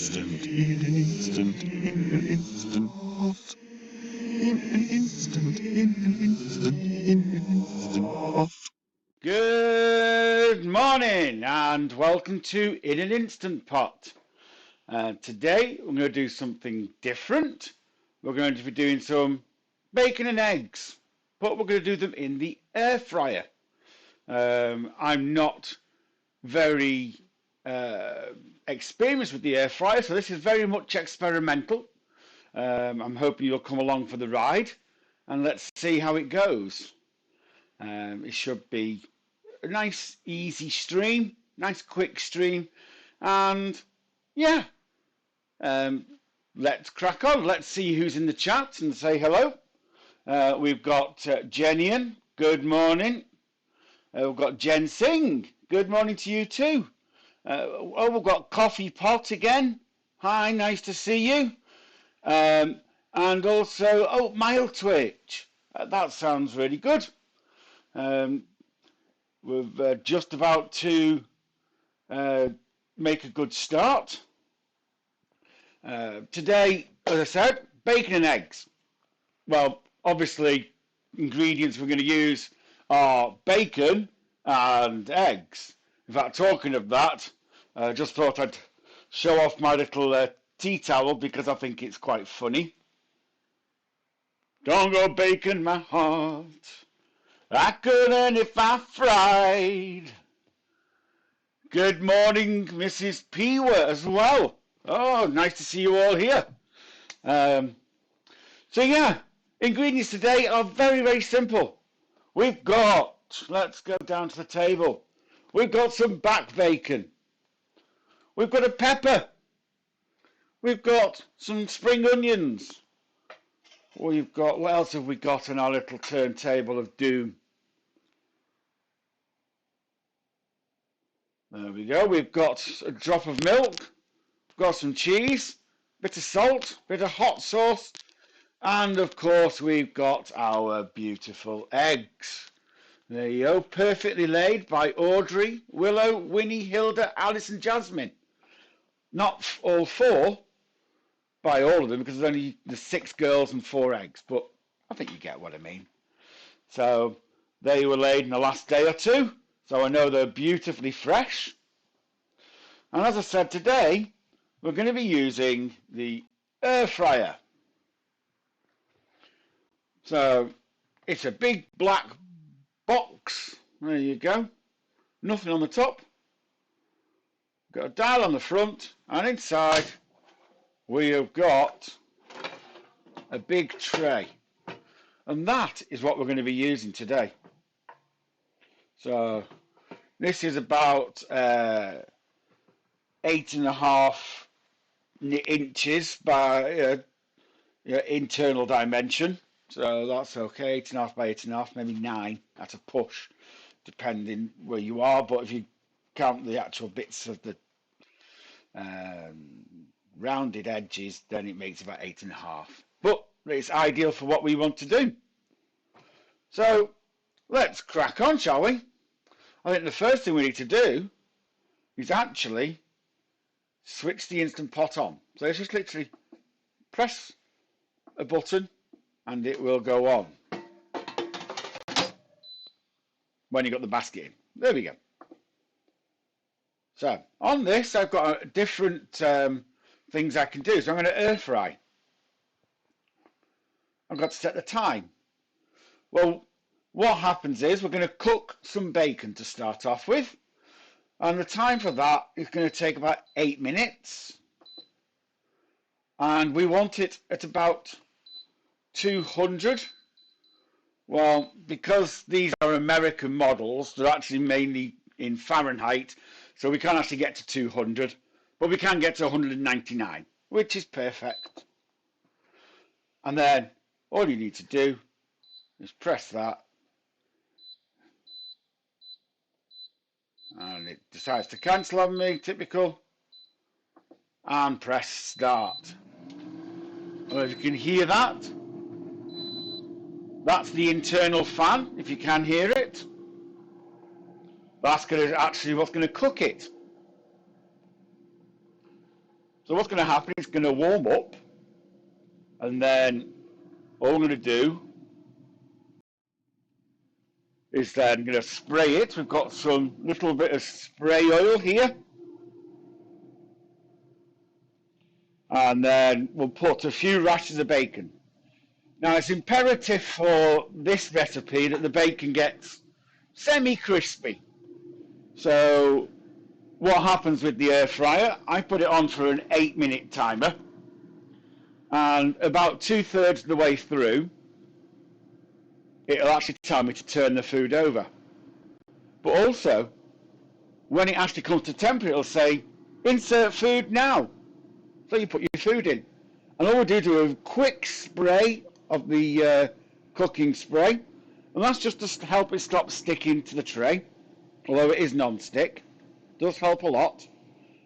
instant, in an instant, in an instant pot. In an instant, in an instant, in an instant pot. Good morning and welcome to In an Instant Pot. Today we're going to do something different. We're going to be doing some bacon and eggs, but we're going to do them in the air fryer. I'm not very experienced with the air fryer, so this is very much experimental. I'm hoping you'll come along for the ride and let's see how it goes. It should be a nice easy stream, nice quick stream, and yeah, let's crack on. Let's see who's in the chat and say hello. We've got Jenian, good morning. We've got Jen Singh, good morning to you too. We've got Coffee Pot again. Hi, nice to see you. And also, Mile Twitch. That sounds really good. We're just about to make a good start. Today, as I said, bacon and eggs. Well, obviously, ingredients we're going to use are bacon and eggs. In fact, talking of that, I just thought I'd show off my little tea towel because I think it's quite funny. Don't go bacon my heart, I couldn't if I fried. Good morning, Mrs. Pewa as well. Oh, nice to see you all here. So yeah, ingredients today are very, very simple. We've got, let's go down to the table. We've got some back bacon. We've got a pepper. We've got some spring onions. We've got, what else have we got on our little turntable of doom? There we go. We've got a drop of milk. We've got some cheese, bit of salt, bit of hot sauce, and of course we've got our beautiful eggs. There you go, perfectly laid by Audrey, Willow, Winnie, Hilda, Alice and Jasmine. Not all four, by all of them, because there's 6 girls and 4 eggs, but I think you get what I mean. So they were laid in the last day or two, so I know they're beautifully fresh. And as I said, today we're going to be using the air fryer. So it's a big black box. There you go. Nothing on the top. Got a dial on the front, and inside we have got a big tray. And that is what we're going to be using today. So this is about 8.5 inches by internal dimension. So that's okay, 8.5 by 8.5, maybe 9 at a push, depending where you are. But if you count the actual bits of the rounded edges, then it makes about 8.5. But it's ideal for what we want to do. So let's crack on, shall we? I think the first thing we need to do is actually switch the Instant Pot on. So let's just literally press a button and it will go on when you got the basket in. There we go. So on this, I've got different things I can do. So I'm going to air fry. I've got to set the time. Well, what happens is we're going to cook some bacon to start off with. And the time for that is going to take about 8 minutes. And we want it at about 200. Well, because these are American models, they're actually mainly in Fahrenheit, so we can't actually get to 200, but we can get to 199, which is perfect. And then all you need to do is press that, and it decides to cancel on me, typical, and press start. Well, if you can hear that, that's the internal fan, if you can hear it. That's actually what's going to cook it. So what's going to happen, it's going to warm up, and then all I'm going to do is then going to spray it. We've got some little bit of spray oil here. And then we'll put a few rashers of bacon. Now it's imperative for this recipe that the bacon gets semi-crispy. So what happens with the air fryer, I put it on for an 8-minute timer, and about 2/3 of the way through it'll actually tell me to turn the food over. But also, when it actually comes to temperature, it'll say insert food now. So you put your food in, and all we do is a quick spray of the cooking spray, and that's just to help it stop sticking to the tray. Although it is non-stick, does help a lot.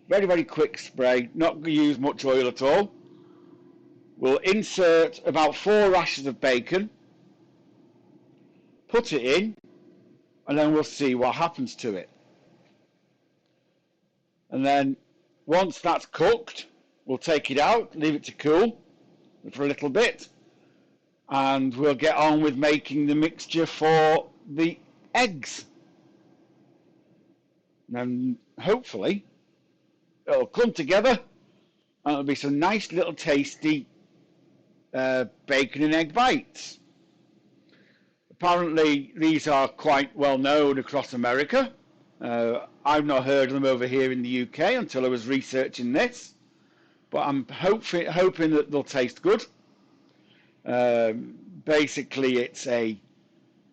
Very, very quick spray, not going to use much oil at all. We'll insert about 4 rashers of bacon, put it in, and then we'll see what happens to it. And then once that's cooked, we'll take it out, leave it to cool for a little bit, and we'll get on with making the mixture for the eggs. And hopefully it'll come together and it'll be some nice little tasty bacon and egg bites. Apparently these are quite well known across America. I've not heard of them over here in the UK until I was researching this, but I'm hoping that they'll taste good. Basically it's a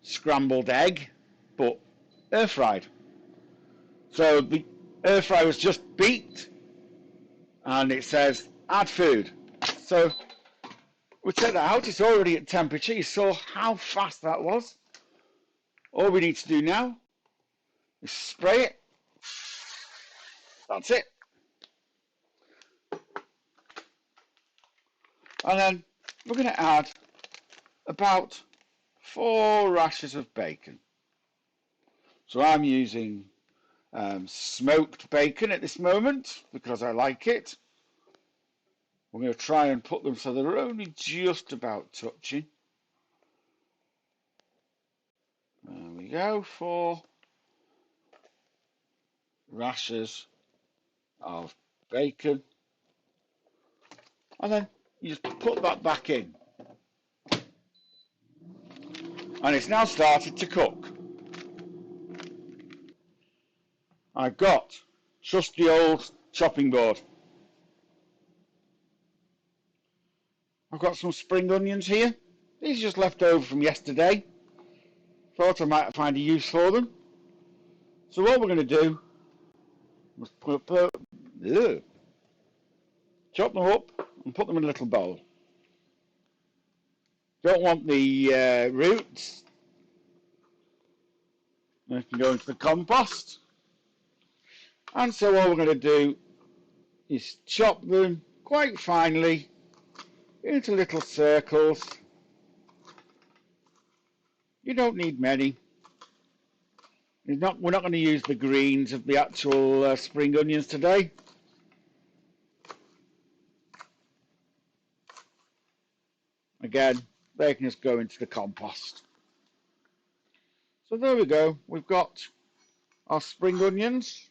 scrambled egg, but air fried. So the air fryer was just beeped and it says add food. So we take that out, it's already at temperature. You saw how fast that was. All we need to do now is spray it. That's it. And then we're going to add about 4 rashers of bacon. So I'm using smoked bacon at this moment because I like it. We're going to try and put them so they're only just about touching. There we go, 4 rashers of bacon. And then you just put that back in. And it's now started to cook. I've got trusty old chopping board. I've got some spring onions here. These are just left over from yesterday. Thought I might find a use for them. So what we're going to do is chop them up and put them in a little bowl. Don't want the roots. They can go into the compost. And so what we're going to do is chop them quite finely into little circles. You don't need many. We're not going to use the greens of the actual spring onions today. Again, they can just go into the compost. So there we go. We've got our spring onions.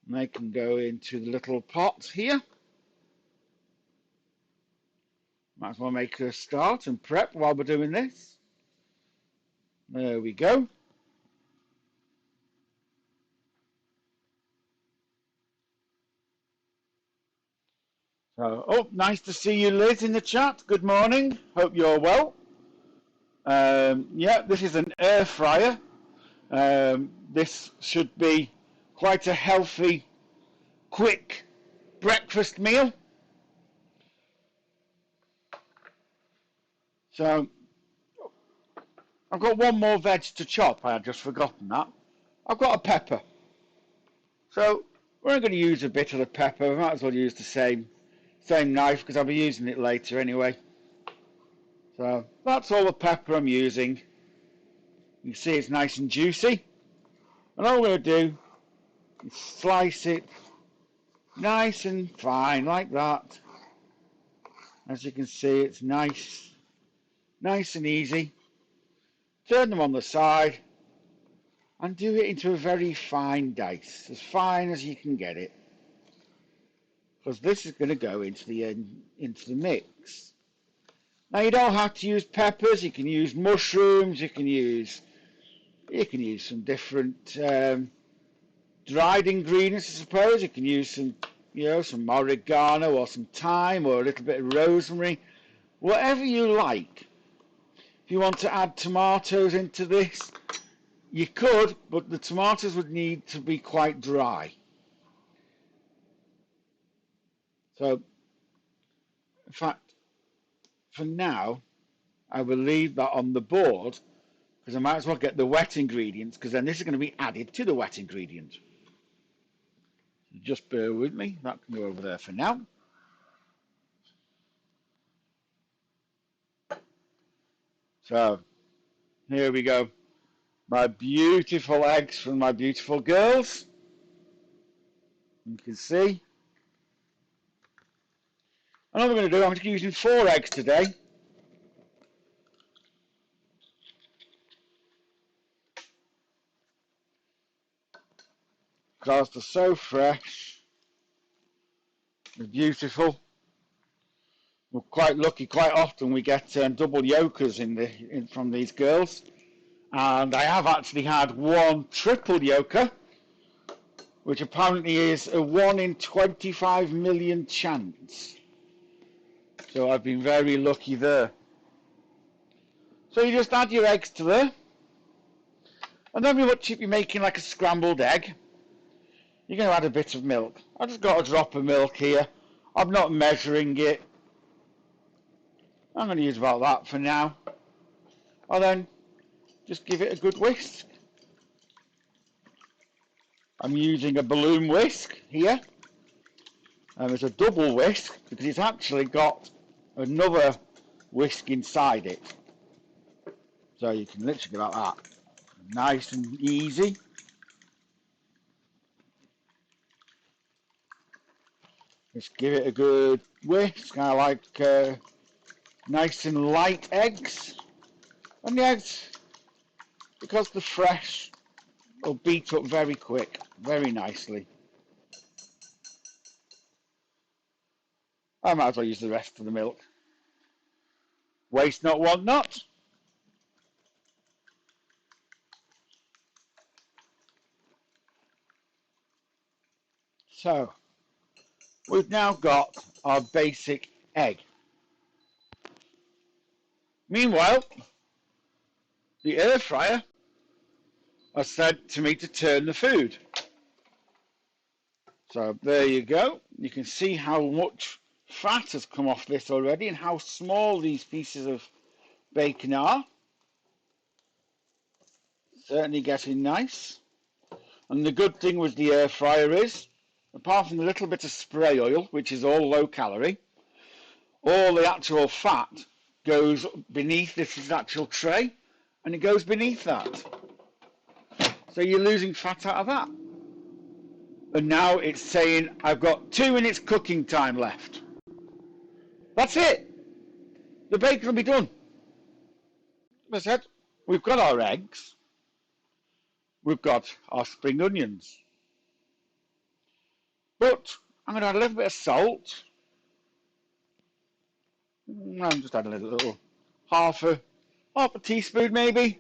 And they can go into the little pot here. Might as well make a start and prep while we're doing this. There we go. So, oh, nice to see you, Liz, in the chat. Good morning. Hope you're well. Yeah, this is an air fryer. This should be quite a healthy, quick breakfast meal. So, I've got one more veg to chop. I had just forgotten that. I've got a pepper. So, we're going to use a bit of the pepper. We might as well use the same knife because I'll be using it later anyway. So that's all the pepper I'm using. You can see it's nice and juicy. And all we're going to do is slice it Nice and fine, like that. As you can see, it's nice and easy. Turn them on the side and do it into a very fine dice, as fine as you can get it. Because this is going to go into the mix. Now you don't have to use peppers. You can use mushrooms. You can use some different dried ingredients, I suppose. You can use some oregano or some thyme or a little bit of rosemary, whatever you like. If you want to add tomatoes into this, you could, but the tomatoes would need to be quite dry. So, in fact, for now, I will leave that on the board because I might as well get the wet ingredients, because then this is going to be added to the wet ingredients. So just bear with me. That can go over there for now. So, here we go. My beautiful eggs from my beautiful girls. You can see. And what I'm going to do, I'm just using 4 eggs today. Because they're so fresh. They're beautiful. We're quite lucky. Quite often we get double yolkers from these girls. And I have actually had 1 triple yolker, which apparently is a 1 in 25 million chance. So I've been very lucky there. So you just add your eggs to there. And then if you're making like a scrambled egg, you're going to add a bit of milk. I've just got a drop of milk here. I'm not measuring it. I'm going to use about that for now. And then just give it a good whisk. I'm using a balloon whisk here. It's a double whisk because it's actually got another whisk inside it. So you can literally go like that. Nice and easy. Just give it a good whisk, kind of like nice and light eggs. And the eggs, because they're fresh, will beat up very quick, very nicely. I might as well use the rest of the milk. Waste not, want not. So, we've now got our basic egg. Meanwhile, the air fryer has said to me to turn the food. So there you go. You can see how much fat has come off this already and how small these pieces of bacon are. Certainly getting nice. And the good thing with the air fryer is, apart from the little bit of spray oil, which is all low calorie, all the actual fat goes beneath this actual tray, and it goes beneath that. So you're losing fat out of that. And now it's saying I've got 2 minutes cooking time left. That's it. The bacon will be done. As I said, we've got our eggs. We've got our spring onions. But I'm going to add a little bit of salt. I'm just adding a little half a teaspoon maybe.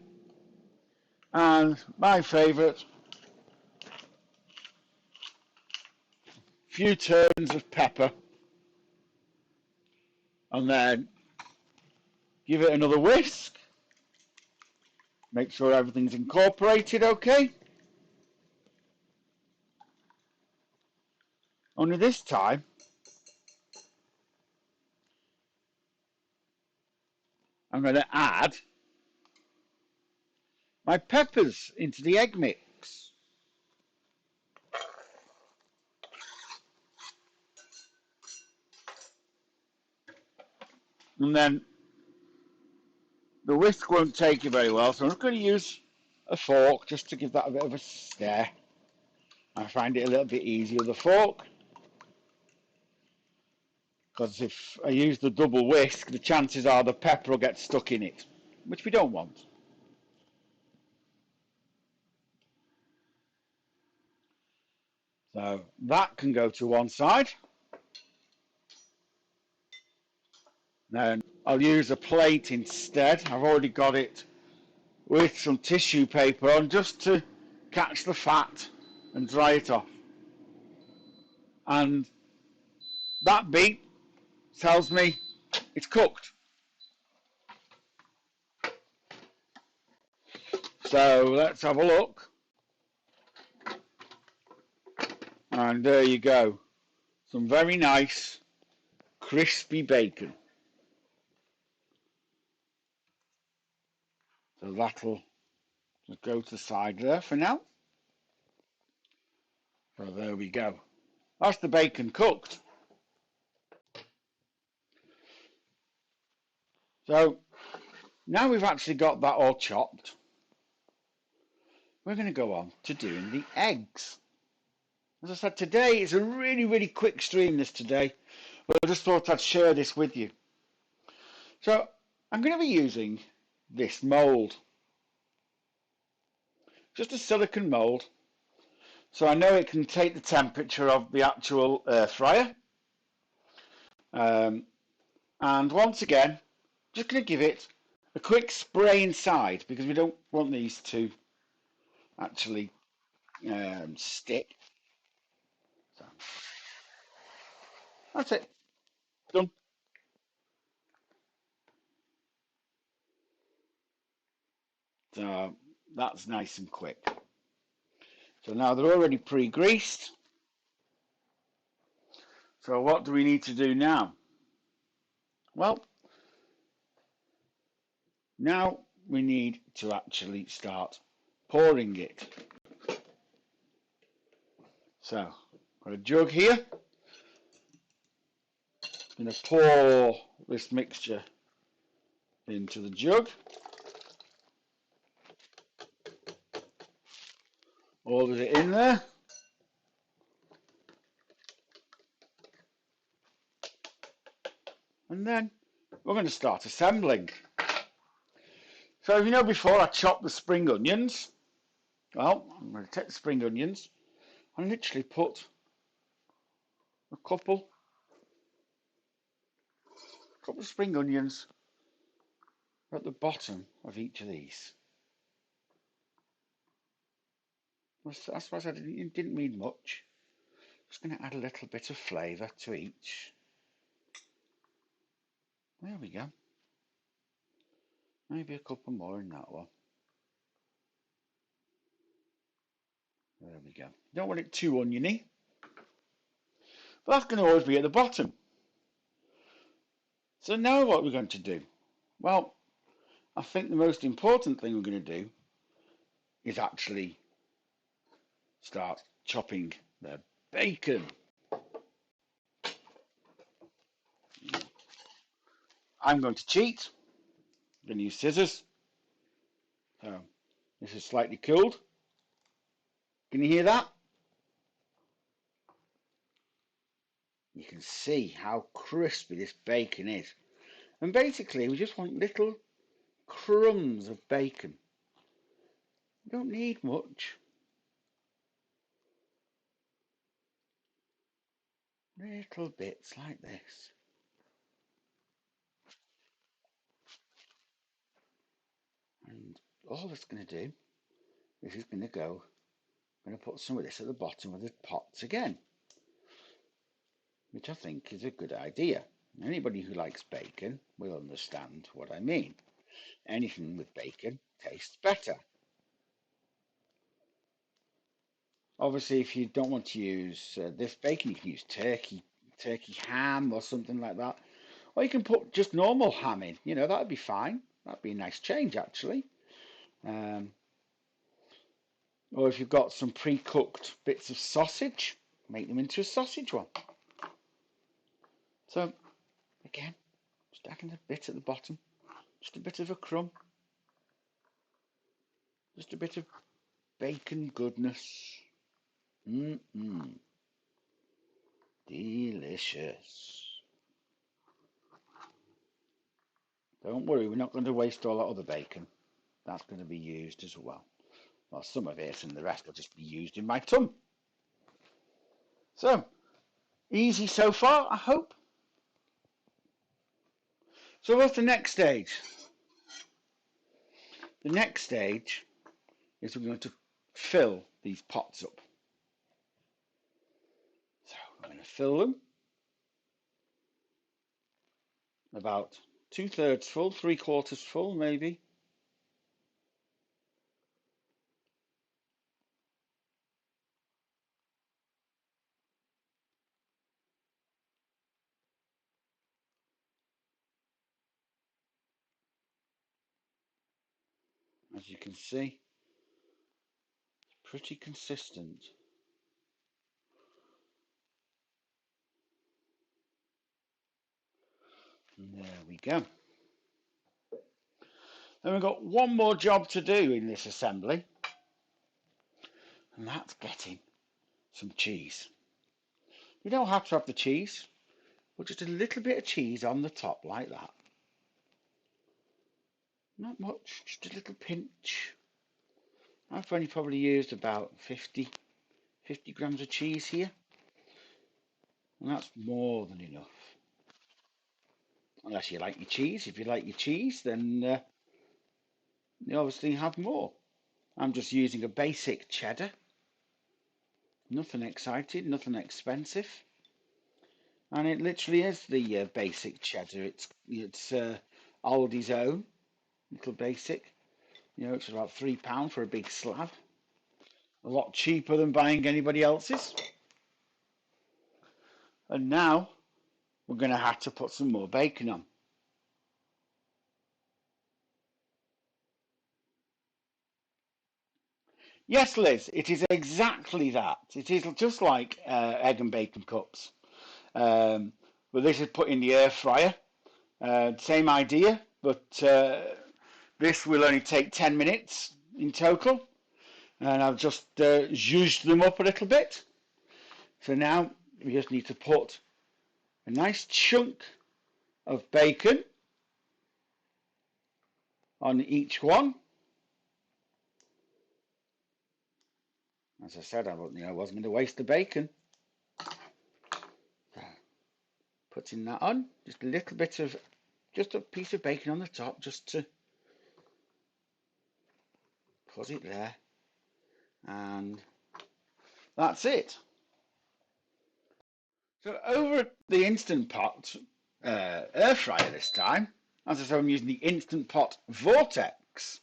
And my favourite, few turns of pepper. And then give it another whisk. Make sure everything's incorporated okay. Only this time, I'm going to add my peppers into the egg mix. And then the whisk won't take you very well, so I'm just going to use a fork just to give that a bit of a stir. I find it a little bit easier with a fork. because if I use the double whisk, the chances are the pepper will get stuck in it, which we don't want. So that can go to one side. Then I'll use a plate instead. I've already got it with some tissue paper on just to catch the fat and dry it off. And that beep tells me it's cooked. So let's have a look. And there you go. Some very nice crispy bacon. So that'll just go to the side there for now. So there we go. That's the bacon cooked. So now we've actually got that all chopped, we're going to go on to doing the eggs. As I said, today is a really quick stream this today, but I just thought I'd share this with you. So I'm going to be using this mould, just a silicone mould, so I know it can take the temperature of the actual air fryer. And once again, just going to give it a quick spray inside because we don't want these to actually stick. So that's it, done. So that's nice and quick. So now they're already pre-greased. So what do we need to do now? Well, now we need to actually start pouring it. So, got a jug here. I'm going to pour this mixture into the jug. Order it in there. And then we're going to start assembling. So you know before I chopped the spring onions, well, I'm going to take the spring onions and literally put a couple of spring onions at the bottom of each of these. That's why I said it didn't mean much. Just going to add a little bit of flavour to each. There we go. Maybe a couple more in that one. There we go. Don't want it too oniony. But that's going to always be at the bottom. So now what we're going to do? Well, I think the most important thing we're going to do is actually start chopping the bacon. I'm going to cheat. I'm going to use scissors. So this is slightly cooled. Can you hear that? You can see how crispy this bacon is. And basically we just want little crumbs of bacon. You don't need much. Little bits like this. And all it's going to do is it's going to go, I'm going to put some of this at the bottom of the pots again, which I think is a good idea. Anybody who likes bacon will understand what I mean. Anything with bacon tastes better. Obviously, if you don't want to use this bacon, you can use turkey ham or something like that. Or you can put just normal ham in. You know, that'd be fine. That'd be a nice change, actually. Um, or if you've got some pre-cooked bits of sausage, make them into a sausage one. So, again, just adding a bit at the bottom. Just a bit of a crumb. Just a bit of bacon goodness. Delicious. Don't worry, we're not going to waste all that other bacon. That's going to be used as well. Well, some of it and the rest will just be used in my tum. So, easy so far, I hope. So what's the next stage? The next stage is we're going to fill these pots up. So I'm going to fill them about 2/3 full, 3/4 full maybe. As you can see, pretty consistent. And there we go. Then we've got one more job to do in this assembly, and that's getting some cheese. You don't have to have the cheese, but just a little bit of cheese on the top like that. Not much, just a little pinch. I've only probably used about 50 grams of cheese here, and that's more than enough. Unless you like your cheese. If you like your cheese, then you obviously have more. I'm just using a basic cheddar. Nothing exciting, nothing expensive. And it literally is the basic cheddar. It's Aldi's own, little basic. You know, it's about £3 for a big slab. A lot cheaper than buying anybody else's. And now we're going to have to put some more bacon on. Yes, Liz, it is exactly that. It is just like egg and bacon cups. But this is put in the air fryer. Same idea, but this will only take 10 minutes in total. And I've just zhuzhed them up a little bit. So now we just need to put a nice chunk of bacon on each one. As I said, I wasn't going to waste the bacon. So, putting that on, just a little bit of, just a piece of bacon on the top, just to put it there. And that's it. So over the Instant Pot air fryer this time, as I said, I'm using the Instant Pot VORTEX.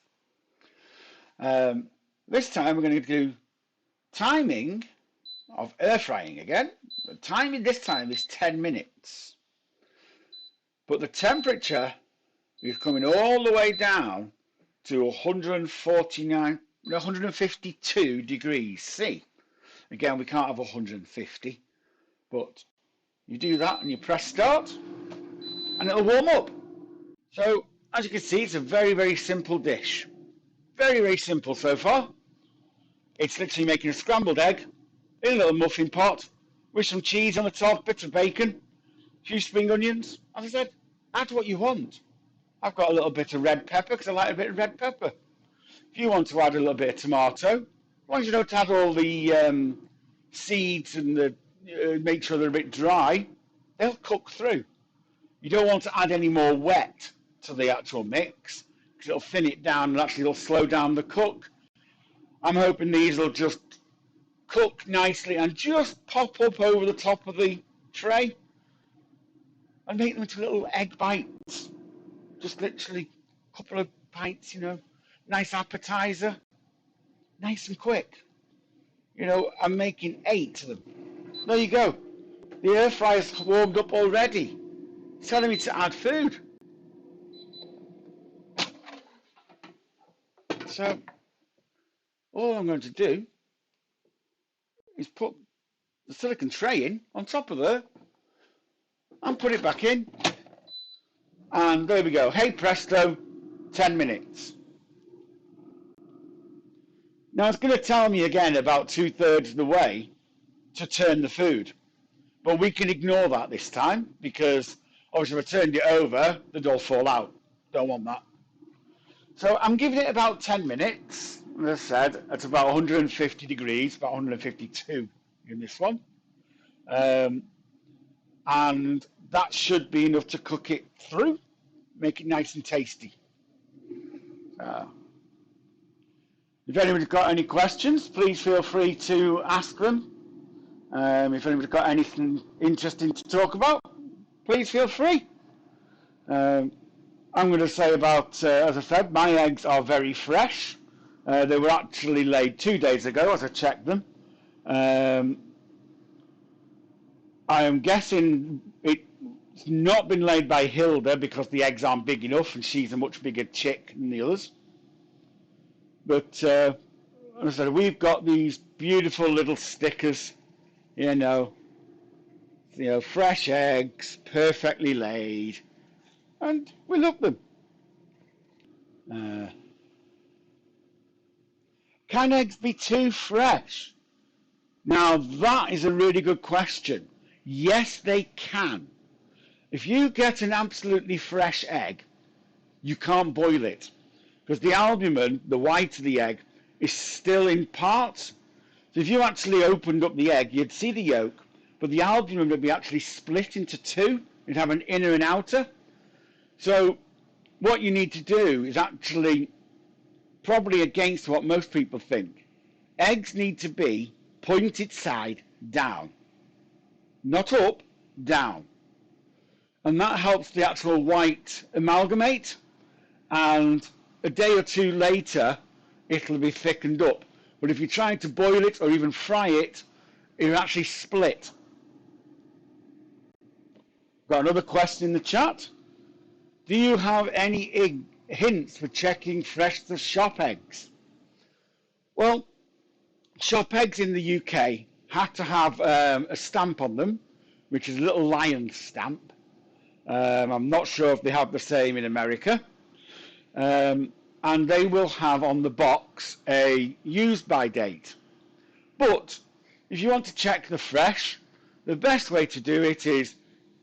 This time we're going to do timing of air frying again. The timing this time is 10 minutes. But the temperature is coming all the way down to 152 degrees C. Again, we can't have 150, but you do that and you press start and it'll warm up. So as you can see, it's a very, very simple dish. Very, very simple so far. It's literally making a scrambled egg in a little muffin pot with some cheese on the top, bits of bacon, a few spring onions. As I said, add what you want. I've got a little bit of red pepper because I like a bit of red pepper. If you want to add a little bit of tomato, as long as you don't add all the seeds and make sure they're a bit dry, they'll cook through. You don't want to add any more wet to the actual mix because it'll thin it down and actually it'll slow down the cook. I'm hoping these will just cook nicely and just pop up over the top of the tray and make them into little egg bites. Just literally a couple of bites, nice appetizer, nice and quick. I'm making 8 of them. There you go. The air fryer's warmed up already. It's telling me to add food. So all I'm going to do is put the silicone tray in on top of there and put it back in. And there we go. Hey presto, 10 minutes. Now it's going to tell me again about 2/3 of the way to turn the food. But we can ignore that this time because obviously if I turned it over, they'd all fall out. Don't want that. So I'm giving it about 10 minutes, as I said, at about 150 degrees, about 152 in this one. Um, and that should be enough to cook it through, make it nice and tasty. Uh, if anybody's got any questions, please feel free to ask them. If anybody's got anything interesting to talk about, please feel free. Um, I'm going to say about, as I said, my eggs are very fresh. They were actually laid 2 days ago as I checked them. I am guessing it's not been laid by Hilda because the eggs aren't big enough and she's a much bigger chick than the others. But as I said, we've got these beautiful little stickers, you know, fresh eggs, perfectly laid, and we love them. Uh, can eggs be too fresh? Now, that is a really good question. Yes, they can. If you get an absolutely fresh egg, you can't boil it because the albumin, the white of the egg, is still in parts. So if you actually opened up the egg, you'd see the yolk, but the albumin would be actually split into two. You'd have an inner and outer. So what you need to do is actually probably against what most people think. Eggs need to be pointed side down, not up, down. And that helps the actual white amalgamate, and a day or two later it'll be thickened up. But if you're trying to boil it or even fry it, it'll actually split. Got another question in the chat. Do you have any hints for checking fresh the shop eggs? Well, shop eggs in the UK have to have a stamp on them, which is a little lion stamp. I'm not sure if they have the same in America. And they will have on the box a use by date. But if you want to check the fresh, the best way to do it is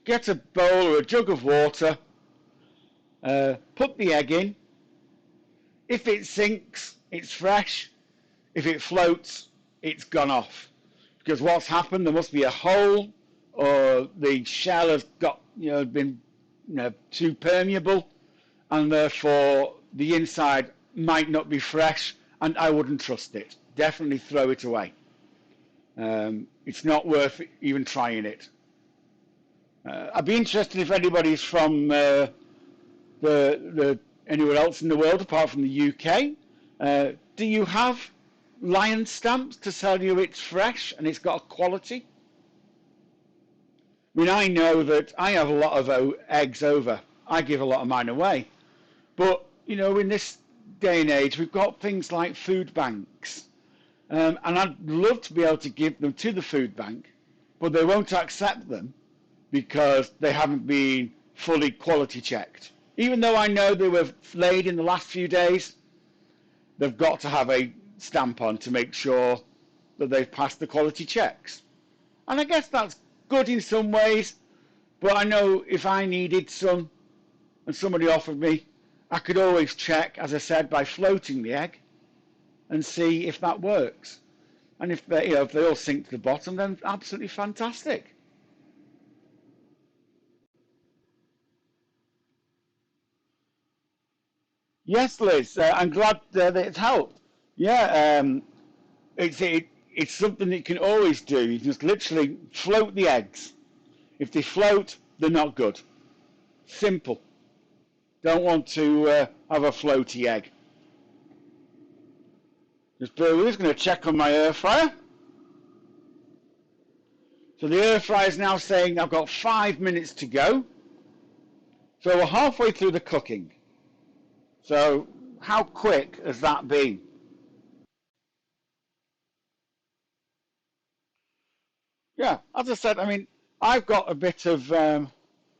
get a bowl or a jug of water, put the egg in. If it sinks, it's fresh. If it floats, it's gone off. Because what's happened, there must be a hole, or the shell has got, been too permeable, and therefore the inside might not be fresh, and I wouldn't trust it. Definitely throw it away. It's not worth even trying it. I'd be interested if anybody's from anywhere else in the world apart from the UK. Do you have lion stamps to tell you it's fresh and it's got a quality? I mean, I know that I have a lot of eggs over. I give a lot of mine away. But, in this day and age, we've got things like food banks. And I'd love to be able to give them to the food bank, but they won't accept them because they haven't been fully quality checked. Even though I know they were laid in the last few days, they've got to have a stamp on to make sure that they've passed the quality checks. And I guess that's good in some ways, but I know if I needed some and somebody offered me, I could always check, as I said, by floating the egg and see if that works. And if they all sink to the bottom, then absolutely fantastic. Yes, Liz, I'm glad that it's helped. Yeah, it's something that you can always do. You just literally float the eggs. If they float, they're not good. Simple. Don't want to have a floaty egg. Just bear with us. Going to check on my air fryer. So the air fryer is now saying I've got 5 minutes to go. So we're halfway through the cooking. So how quick has that been? Yeah, as I said, I mean, I've got a bit of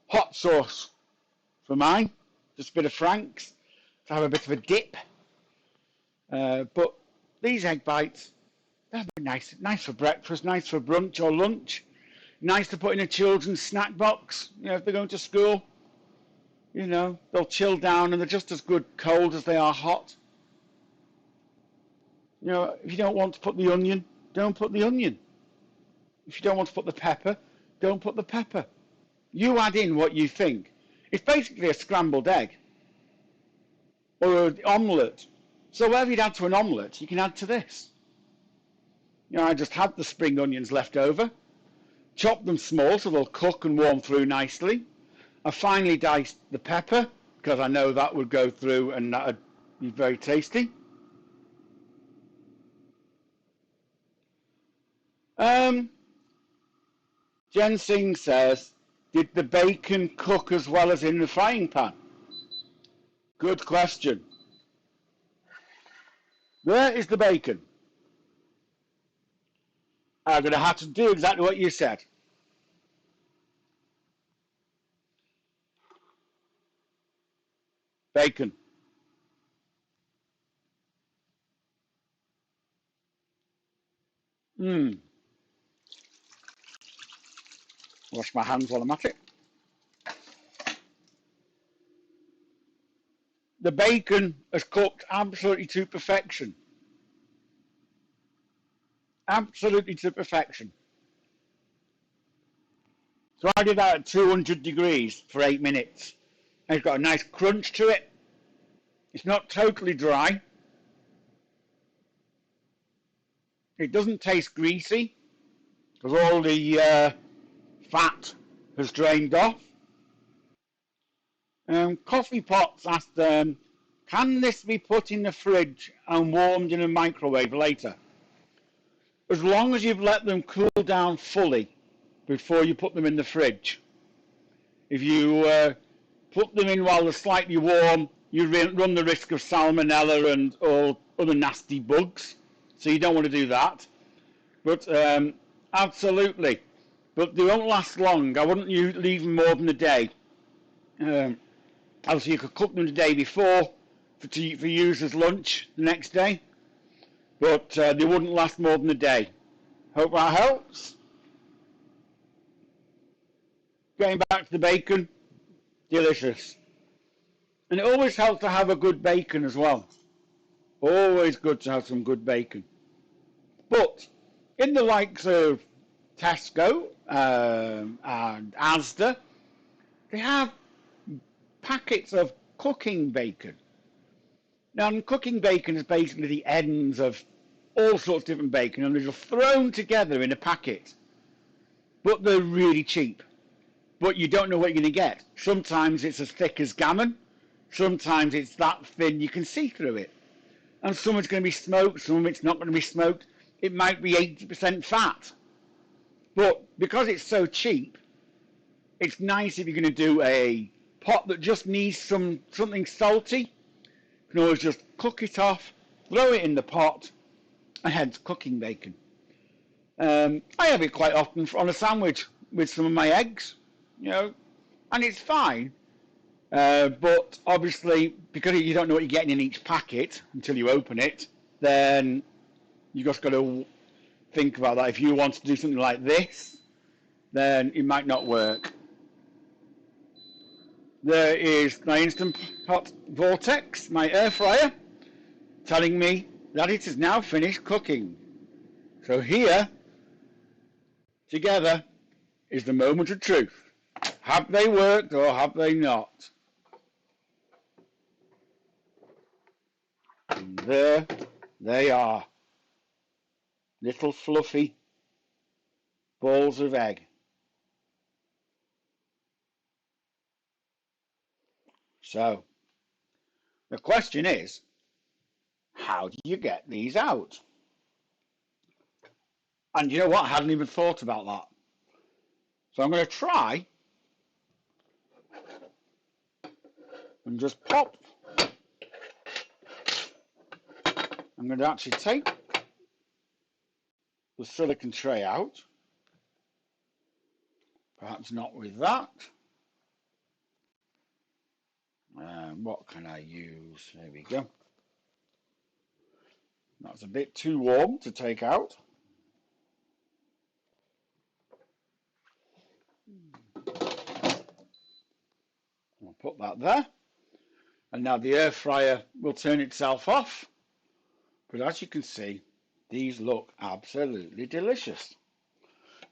hot sauce for mine, just a bit of Frank's to have a bit of a dip. But these egg bites, they're nice for breakfast, nice for brunch or lunch, nice to put in a children's snack box, if they're going to school. You know, they'll chill down and they're just as good cold as they are hot. You know, if you don't want to put the onion, don't put the onion. If you don't want to put the pepper, don't put the pepper. You add in what you think. It's basically a scrambled egg or an omelette. So whatever you'd add to an omelette, you can add to this. You know, I just had the spring onions left over, chopped them small so they'll cook and warm through nicely. I finely diced the pepper because I know that would go through and that would be very tasty. Jen Singh says, did the bacon cook as well as in the frying pan? Good question. Where is the bacon? I'm going to have to do exactly what you said. Bacon. Wash my hands while I'm at it. The bacon has cooked absolutely to perfection. Absolutely to perfection. So I did that at 200 degrees for 8 minutes. And it's got a nice crunch to it. It's not totally dry. It doesn't taste greasy because all the fat has drained off. Coffee Pots asked, can this be put in the fridge and warmed in a microwave later? As long as you've let them cool down fully before you put them in the fridge. If you put them in while they're slightly warm, you run the risk of salmonella and all other nasty bugs. So you don't want to do that. But absolutely. But they won't last long. I wouldn't leave them more than a day. Obviously, you could cook them the day before for use as lunch the next day. But they wouldn't last more than a day. Hope that helps. Getting back to the bacon, delicious. And it always helps to have a good bacon as well. Always good to have some good bacon. But in the likes of Tesco and Asda, they have packets of cooking bacon. Now, cooking bacon is basically the ends of all sorts of different bacon, and they're just thrown together in a packet. But they're really cheap. But you don't know what you're going to get. Sometimes it's as thick as gammon. Sometimes it's that thin you can see through it. And some of it's going to be smoked, some of it's not going to be smoked. It might be 80% fat. But because it's so cheap, it's nice if you're going to do a pot that just needs something salty. You can always just cook it off, throw it in the pot, and hence cooking bacon. I have it quite often on a sandwich with some of my eggs, you know, and it's fine. But obviously, because you don't know what you're getting in each packet until you open it, then you just got to think about that. If you want to do something like this, then it might not work. There is my Instant Pot VORTEX, my air fryer, telling me that it is now finished cooking. So here, together, is the moment of truth. Have they worked or have they not? And there they are. Little fluffy balls of egg. So, the question is, how do you get these out? And you know what? I hadn't even thought about that. So I'm going to try and just pop. I'm going to actually take the silicone tray out. Perhaps not with that. What can I use? There we go. That's a bit too warm to take out. put that there. And now the air fryer will turn itself off. But as you can see, these look absolutely delicious.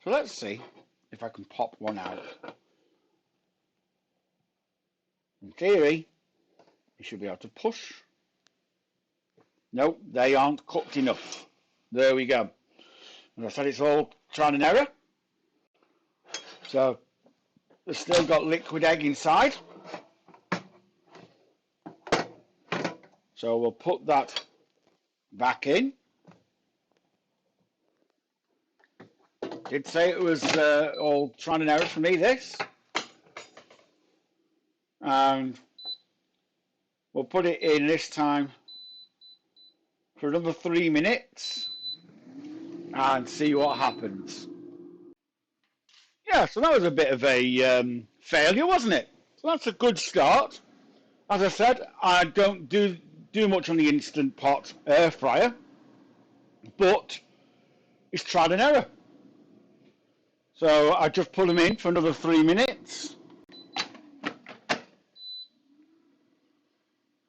So let's see if I can pop one out. In theory, you should be able to push. No, they aren't cooked enough. There we go. As I said, it's all trial and error. So they've still got liquid egg inside. So we'll put that back in. Did say it was all trial and error for me, this. And we'll put it in this time for another 3 minutes and see what happens. Yeah, so that was a bit of a failure, wasn't it? So that's a good start. As I said, I don't do much on the Instant Pot air fryer, but it's trial and error. So I just put them in for another 3 minutes.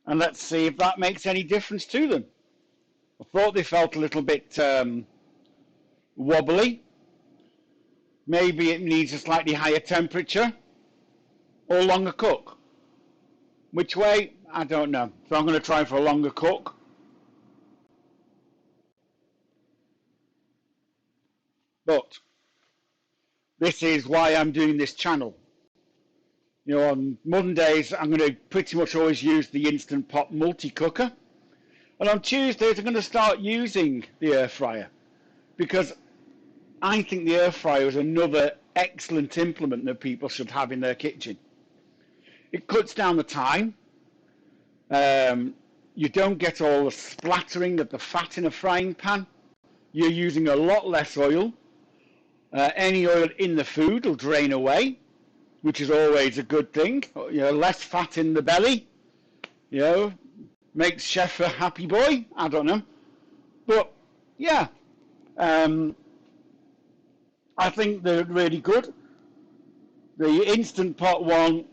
And let's see if that makes any difference to them. I thought they felt a little bit wobbly. Maybe it needs a slightly higher temperature or longer cook. Which way? I don't know. So I'm going to try for a longer cook. But this is why I'm doing this channel. You know, on Mondays, I'm going to pretty much always use the Instant Pot multi-cooker. And on Tuesdays, I'm going to start using the air fryer. Because I think the air fryer is another excellent implement that people should have in their kitchen. It cuts down the time. You don't get all the splattering of the fat in a frying pan. You're using a lot less oil. Any oil in the food will drain away, which is always a good thing. You know, less fat in the belly, you know, makes chef a happy boy. I don't know. But, yeah, I think they're really good. The Instant Pot one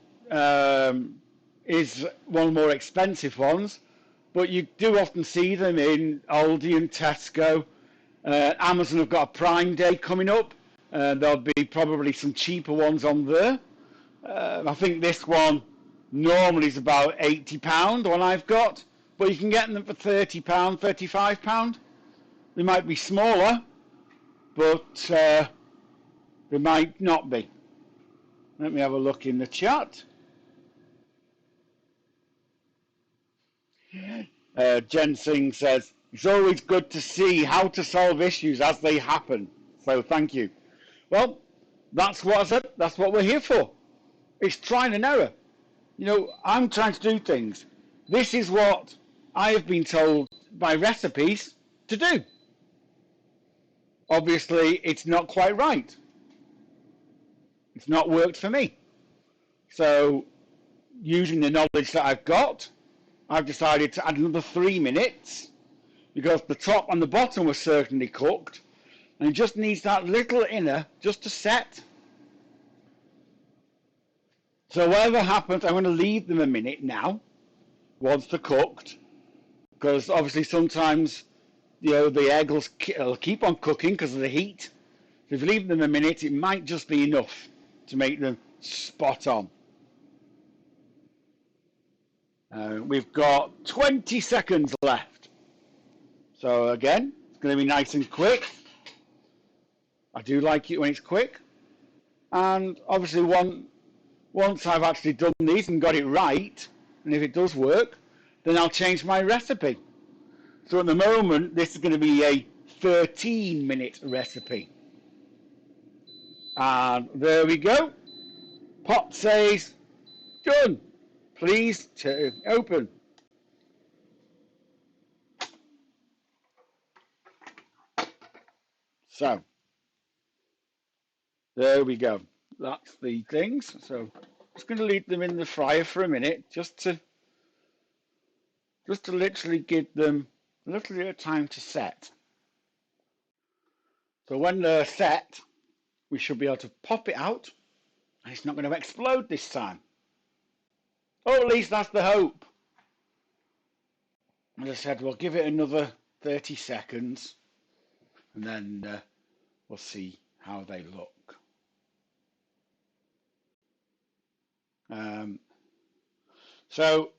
is one of the more expensive ones, but you do often see them in Aldi and Tesco. Amazon have got a Prime Day coming up. There'll be probably some cheaper ones on there. I think this one normally is about £80, the one I've got, but you can get them for £30, £35. They might be smaller, but they might not be. Let me have a look in the chat. Jen Singh says, it's always good to see how to solve issues as they happen. So thank you. Well, that's what I said. That's what we're here for. It's trial and error. You know, I'm trying to do things. This is what I have been told by recipes to do. Obviously, it's not quite right. It's not worked for me. So, using the knowledge that I've got, I've decided to add another 3 minutes because the top and the bottom were certainly cooked and it just needs that little inner just to set. So whatever happens, I'm going to leave them a minute now once they're cooked, because obviously sometimes, you know, the egg will keep on cooking because of the heat. So if you leave them a minute, it might just be enough to make them spot on. We've got 20 seconds left. So again, it's going to be nice and quick. I do like it when it's quick. And obviously once I've actually done these and got it right, and if it does work, then I'll change my recipe. So at the moment, this is going to be a 13-minute recipe. And there we go. Pot says, done. Please to open. So, there we go. That's the things. So, just going to leave them in the fryer for a minute, just to literally give them a little bit of time to set. So when they're set, we should be able to pop it out, and it's not going to explode this time. Or at least that's the hope. As I said, we'll give it another 30 seconds and then we'll see how they look. So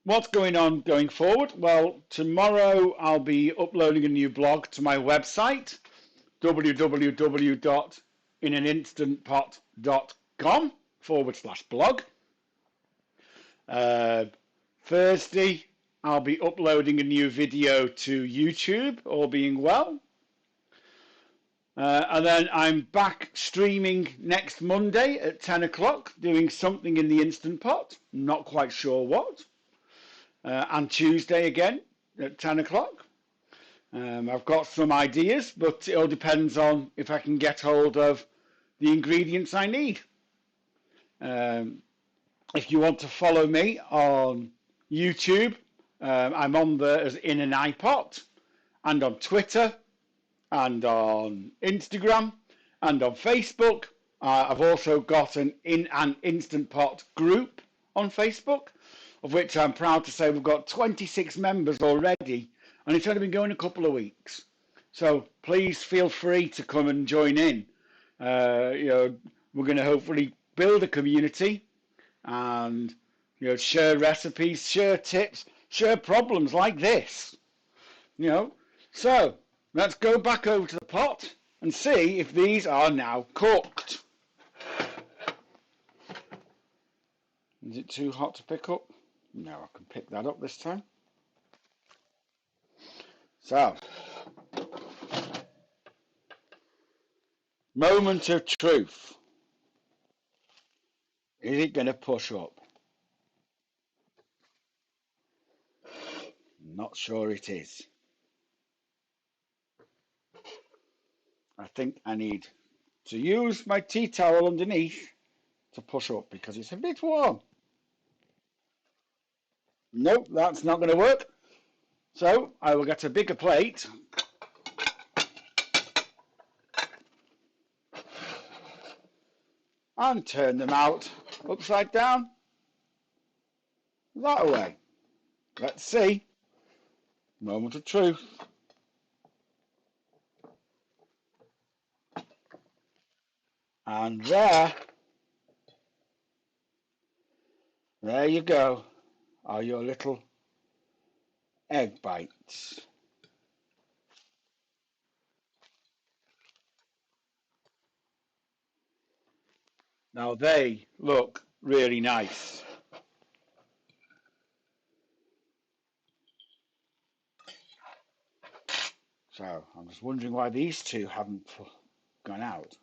what's going on going forward? Well, tomorrow I'll be uploading a new blog to my website, www.inaninstant.com/blog. Thursday, I'll be uploading a new video to YouTube, all being well. And then I'm back streaming next Monday at 10 o'clock, doing something in the Instant Pot. Not quite sure what. And Tuesday again at 10 o'clock. I've got some ideas, but it all depends on if I can get hold of the ingredients I need. If you want to follow me on YouTube, I'm on there as In an iPot, and on Twitter, and on Instagram, and on Facebook. I've also got an In an Instant Pot group on Facebook, of which I'm proud to say we've got 26 members already, and it's only been going a couple of weeks. So please feel free to come and join in. We're going to hopefully build a community and share recipes, share tips, share problems like this. So let's go back over to the pot and see if these are now cooked. Is it too hot to pick up? No, I can pick that up this time. So, moment of truth. Is it going to push up? Not sure it is. I think I need to use my tea towel underneath to push up because it's a bit warm. Nope, that's not going to work. So I will get a bigger plate and turn them out upside down that way. Let's see. Moment of truth. And there you go, are your little egg bites. Now they look really nice. So I'm just wondering why these two haven't gone out.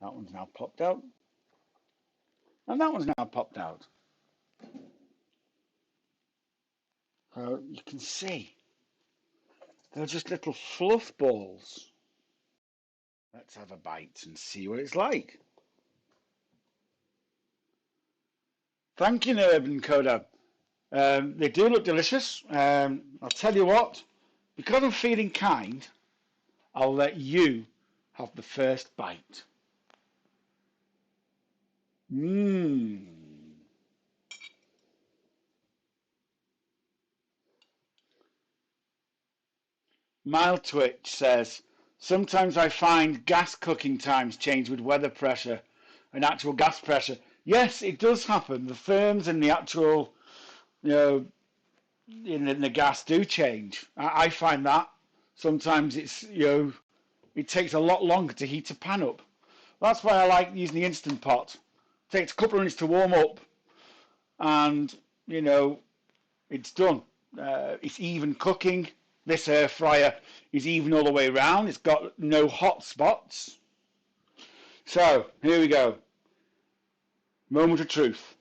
That one's now popped out. And that one's now popped out. So you can see they're just little fluff balls. Let's have a bite and see what it's like. Thank you, Urban Coda. They do look delicious. I'll tell you what, because I'm feeling kind, I'll let you have the first bite. Mmm. Mild Twitch says, sometimes I find gas cooking times change with weather pressure and actual gas pressure. Yes, it does happen. The therms and the actual, in the gas do change. I find that sometimes it takes a lot longer to heat a pan up. That's why I like using the Instant Pot. It takes a couple of minutes to warm up and, it's done. It's even cooking. This air fryer is even all the way around. It's got no hot spots. So, here we go. Moment of truth.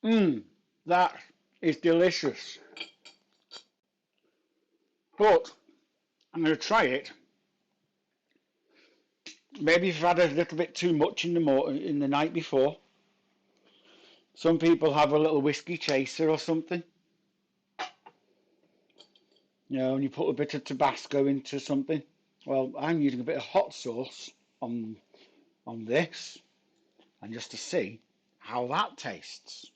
That is delicious. But I'm going to try it. Maybe if I've had a little bit too much in the night before. Some people have a little whiskey chaser or something. And you put a bit of Tabasco into something. Well, I'm using a bit of hot sauce on this, and just to see how that tastes.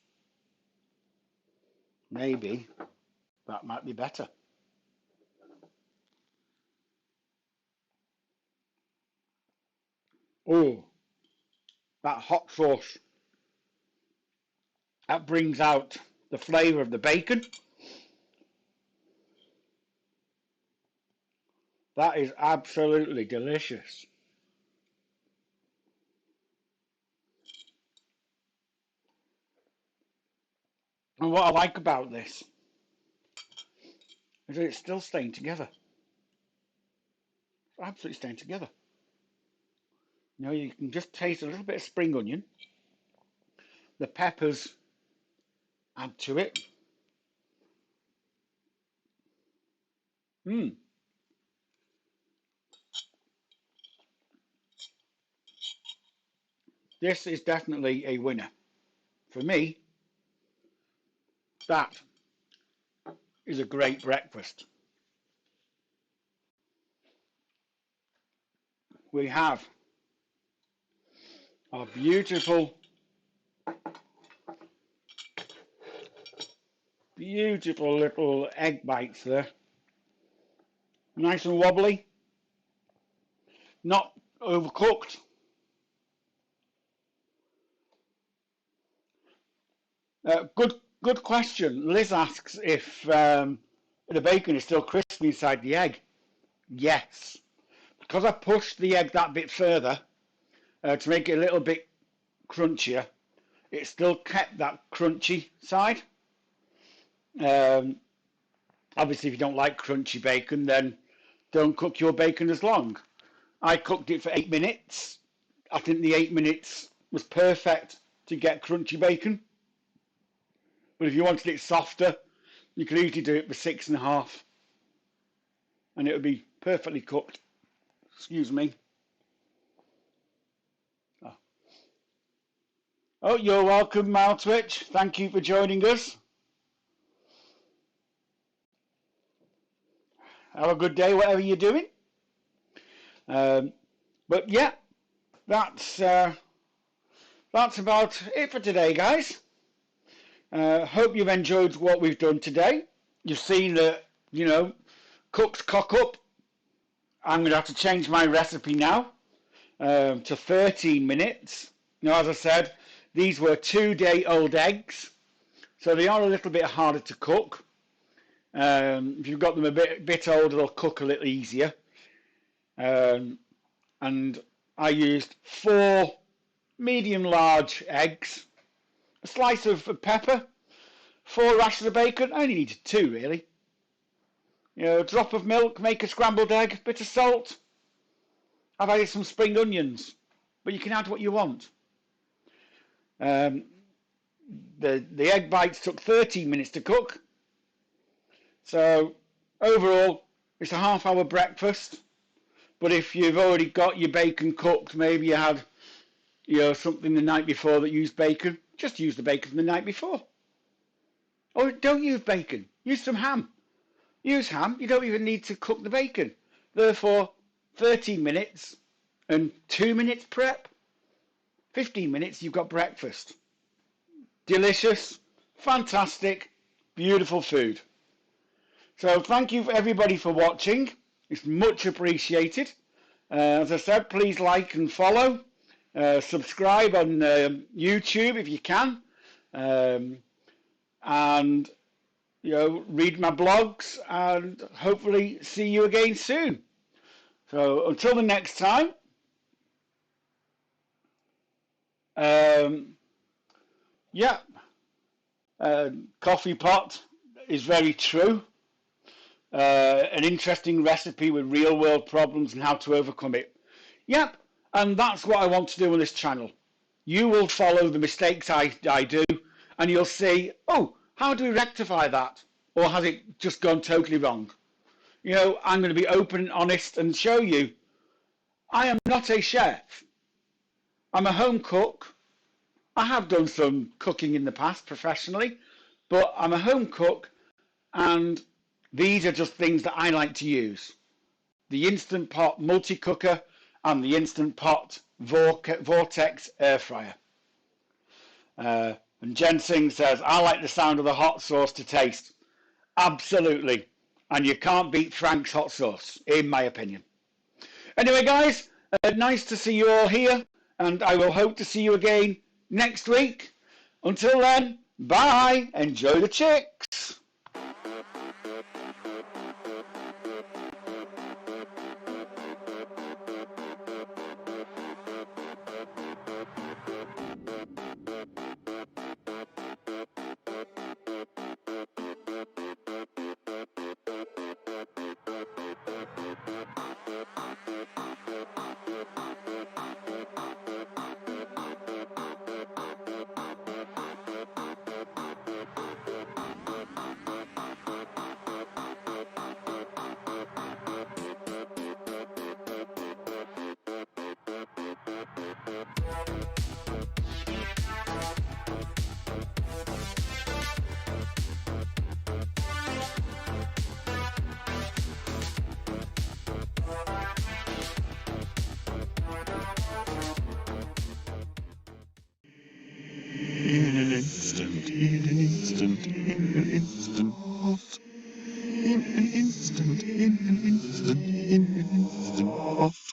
Maybe that might be better. Oh, that hot sauce, that brings out the flavour of the bacon. That is absolutely delicious. And what I like about this is that it's still staying together. It's absolutely staying together. You know, you can just taste a little bit of spring onion. The peppers add to it. Mm. This is definitely a winner. For me, that is a great breakfast. We have our beautiful, beautiful little egg bites there. Nice and wobbly, not overcooked. Good question. Liz asks if the bacon is still crispy inside the egg. Yes, because I pushed the egg that bit further to make it a little bit crunchier. It still kept that crunchy side. Um, Obviously, if you don't like crunchy bacon, then don't cook your bacon as long. I cooked it for 8 minutes. I think the 8 minutes was perfect to get crunchy bacon. But if you wanted it softer, you could easily do it for 6.5, and it would be perfectly cooked. Excuse me. Oh, you're welcome, Mal Twitch. Thank you for joining us. Have a good day, whatever you're doing. But yeah, that's about it for today, guys. Hope you've enjoyed what we've done today. You've seen that, cooked cock up. I'm going to have to change my recipe now to 13 minutes. Now, as I said, these were 2-day-old eggs, so they are a little bit harder to cook. If you've got them a bit older, they'll cook a little easier. And I used 4 medium-large eggs, a slice of pepper, 4 rashers of bacon. I only needed 2, really. A drop of milk, make a scrambled egg, bit of salt. I've added some spring onions, but you can add what you want. The egg bites took 13 minutes to cook. So overall, it's a half-hour breakfast. But if you've already got your bacon cooked, maybe you had something the night before that used bacon, just use the bacon from the night before. Or don't use bacon, use some ham. Use ham, you don't even need to cook the bacon. Therefore, 13 minutes and 2 minutes prep. 15 minutes, you've got breakfast. Delicious, fantastic, beautiful food. So thank you everybody for watching. It's much appreciated. As I said, please like and follow. Subscribe on YouTube if you can. And read my blogs, and hopefully see you again soon. So until the next time, coffee pot is very true. An interesting recipe with real world problems and how to overcome it. Yep, and that's what I want to do on this channel. You will follow the mistakes I do, and you'll see, oh, how do we rectify that? Or has it just gone totally wrong? I'm going to be open and honest and show you I am not a chef. I'm a home cook. I have done some cooking in the past professionally, but I'm a home cook, and these are just things that I like to use. The Instant Pot multi-cooker and the Instant Pot Vortex air fryer. And Jensing says, I like the sound of the hot sauce to taste. Absolutely. And you can't beat Frank's hot sauce, in my opinion. Anyway, guys, nice to see you all here, and I will hope to see you again next week. Until then, bye. Enjoy the chicks. In an instant, in an instant, in an instant, what? In an instant, in an instant, in an instant, what?